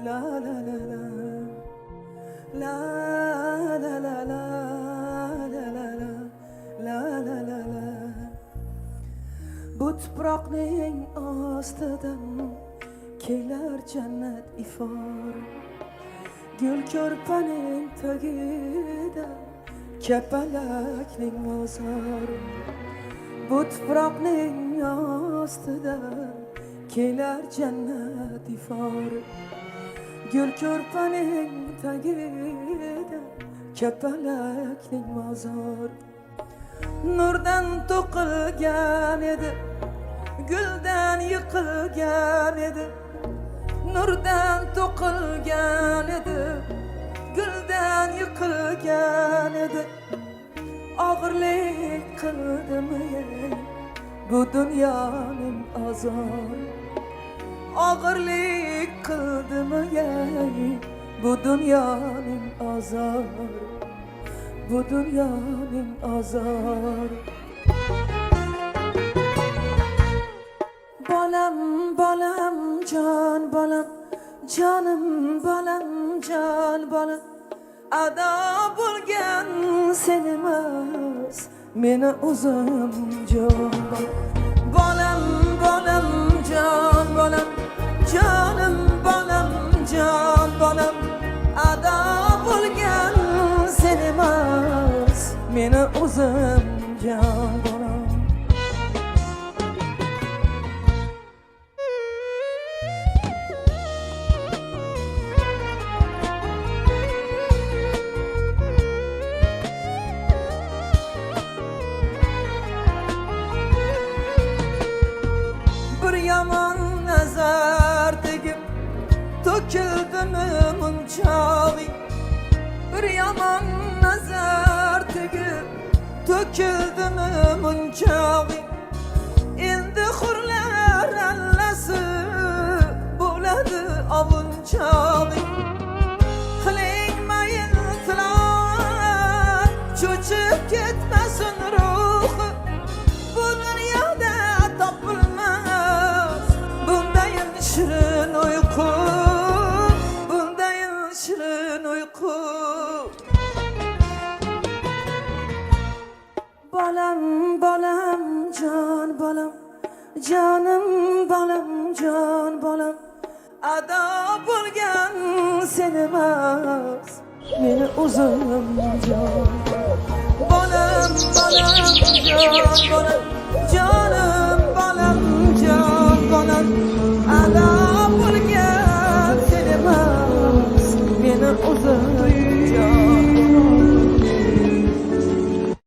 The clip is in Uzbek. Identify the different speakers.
Speaker 1: la la la la la la la la la la la la la bu tuproqning ostidan kelar jannat ifor gul ko'rpaning tagida kapalakning mozor bu tuproqning ostida kelar jannat ifor gul ko'rpaning tagida kapalakning mozor nurdan to'qilgan edi guldan yiqilgan edi nurdan to'qilgan edi guldan yiqilgan edi og'irlik qildimi bu dunyoning azor og'irlik qildimi bu dunyoning azor bu dunyoning azor bolam bolam jon bolam jonim bolam jon bolam ado bo'lgan sen emas meni o'zim jon bolam bolam jon bolam jonim bolam jon bolam ado bo'lgan sen emas meni o'zim jon bolam yaman nazar tegib to'kildimi munchoqing bir yaman nazar tegib to'kildimi munchoqing endi hurlar allasi bo'ladi ovunchoqing qiling mayin tilovat cho'chib ketmasin ruhi bu dunyoda topilmas bundayin shirin uyqu bundayin shirin uyqu bolam bolam jon bolam jonim bolam jon bolam ado bo'lgan sen emas meni o'zim jon bolam bolam jon bolam jonim